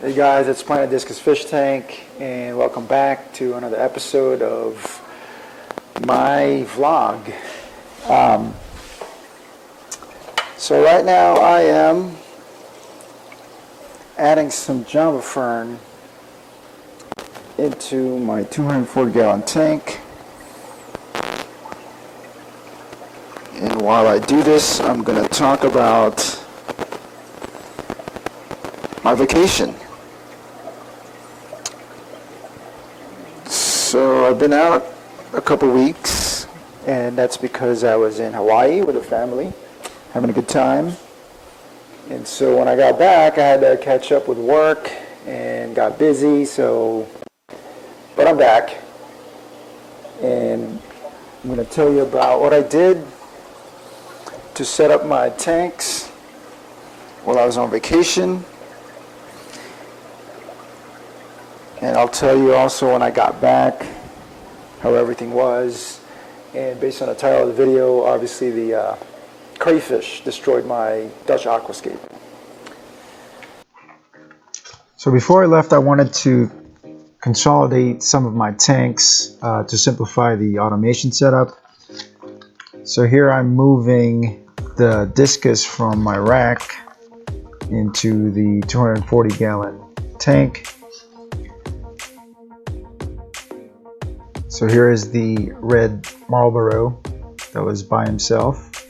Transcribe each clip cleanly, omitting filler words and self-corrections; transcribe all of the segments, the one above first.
Hey guys, it's Planet Discus Fish Tank, and welcome back to another episode of my vlog. So right now I am adding some Java Fern into my 240-gallon tank. And while I do this, I'm going to talk about my vacation. So I've been out a couple weeks, and that's because I was in Hawaii with a family, having a good time. And so when I got back, I had to catch up with work and got busy, but I'm back. And I'm going to tell you about what I did to set up my tanks while I was on vacation. And I'll tell you also when I got back how everything was. And based on the title of the video, obviously the crayfish destroyed my Dutch aquascape. So before I left, I wanted to consolidate some of my tanks to simplify the automation setup. So here I'm moving the discus from my rack into the 240-gallon tank. So here is the red Marlboro that was by himself.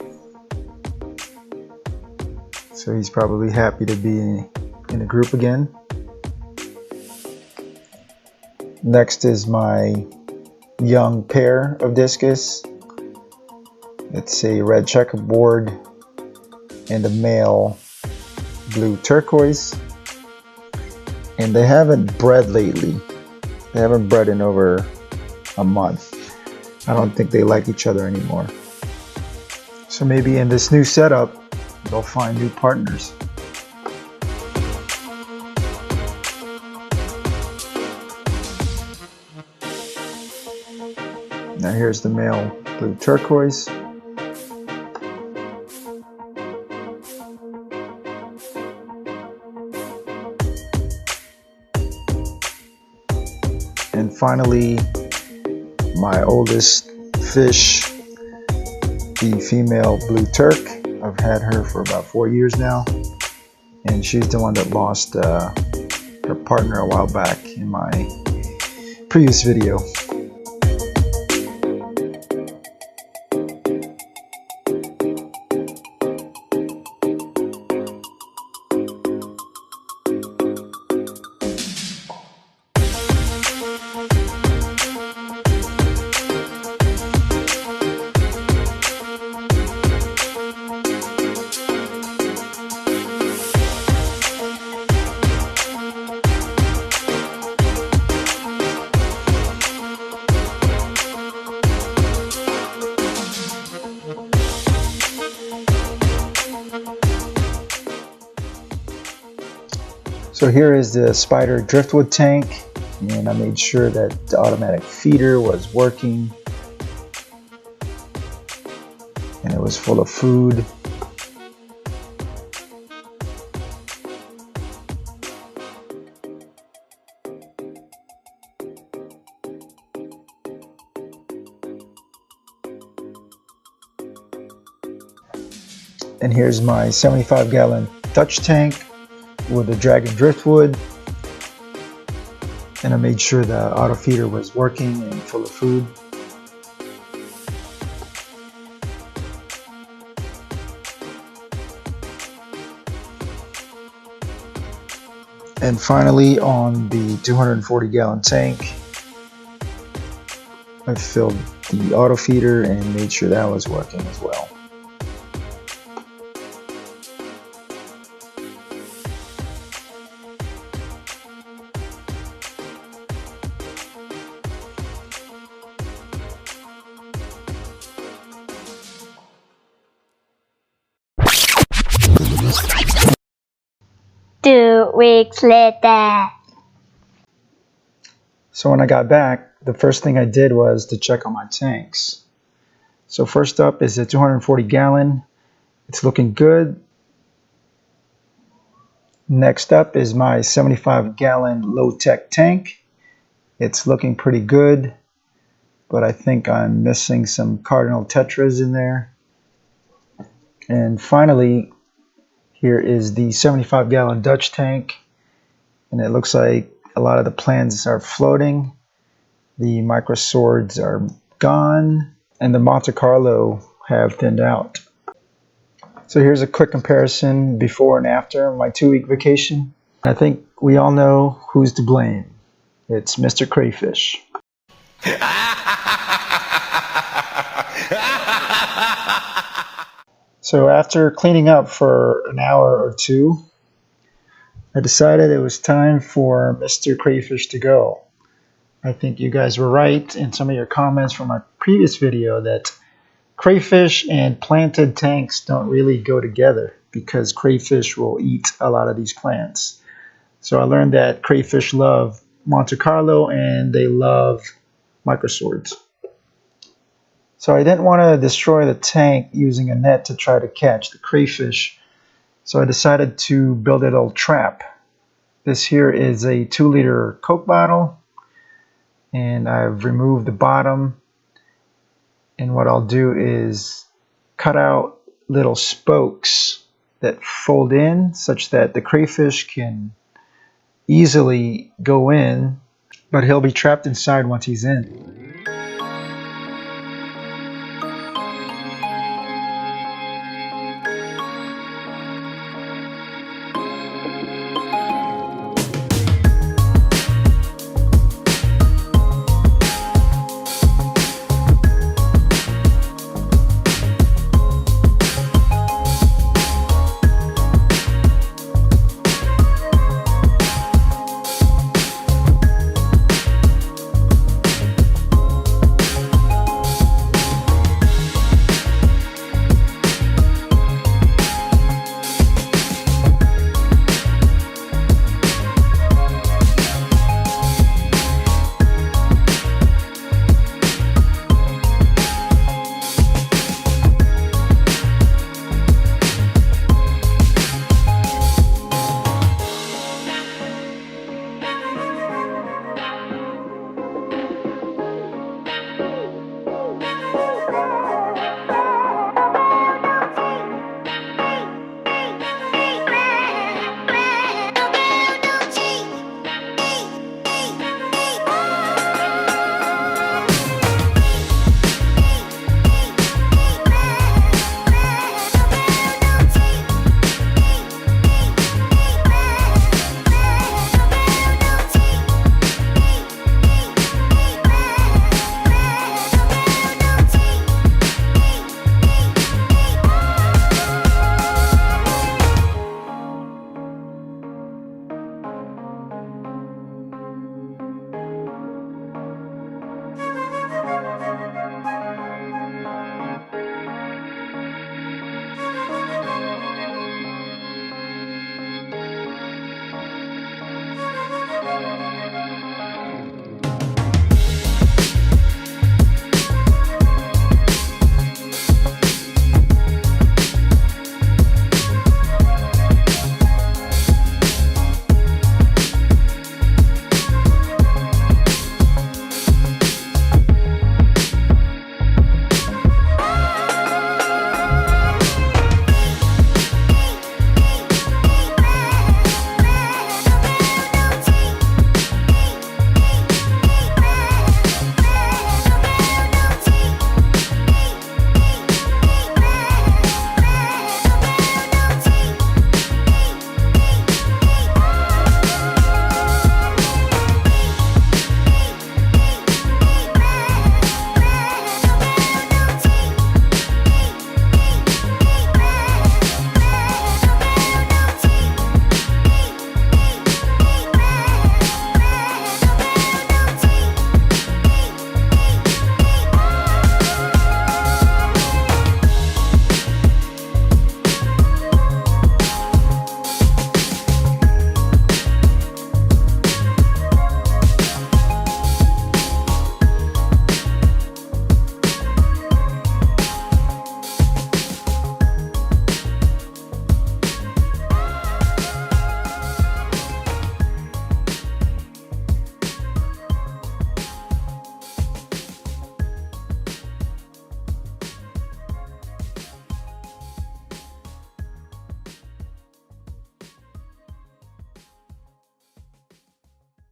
So he's probably happy to be in a group again. Next is my young pair of discus. It's a red checkerboard and a male blue turquoise. And they haven't bred lately. They haven't bred in over a month. I don't think they like each other anymore. So maybe in this new setup, they'll find new partners. Now here's the male blue turquoise. And finally, my oldest fish, the female blue turk. I've had her for about 4 years now, and she's the one that lost her partner a while back in my previous video. So here is the spider driftwood tank, and I made sure that the automatic feeder was working and it was full of food. And here's my 75-gallon Dutch tank with the dragon driftwood, and I made sure the auto feeder was working and full of food. And finally, on the 240-gallon tank, I filled the auto feeder and made sure that was working as well. Two weeks later. So when I got back, the first thing I did was to check on my tanks. So first up is the 240-gallon. It's looking good. Next up is my 75-gallon low-tech tank. It's looking pretty good, but I think I'm missing some cardinal tetras in there. And finally, here is the 75-gallon Dutch tank, and it looks like a lot of the plants are floating. The micro swords are gone, and the Monte Carlo have thinned out. So here's a quick comparison before and after my 2-week vacation. I think we all know who's to blame. It's Mr. Crayfish. So after cleaning up for an hour or two, I decided it was time for Mr. Crayfish to go. I think you guys were right in some of your comments from my previous video that crayfish and planted tanks don't really go together because crayfish will eat a lot of these plants. So I learned that crayfish love Monte Carlo and they love microswords. So I didn't want to destroy the tank using a net to try to catch the crayfish. So I decided to build a little trap. This here is a 2-liter Coke bottle, and I've removed the bottom. And what I'll do is cut out little spokes that fold in such that the crayfish can easily go in, but he'll be trapped inside once he's in.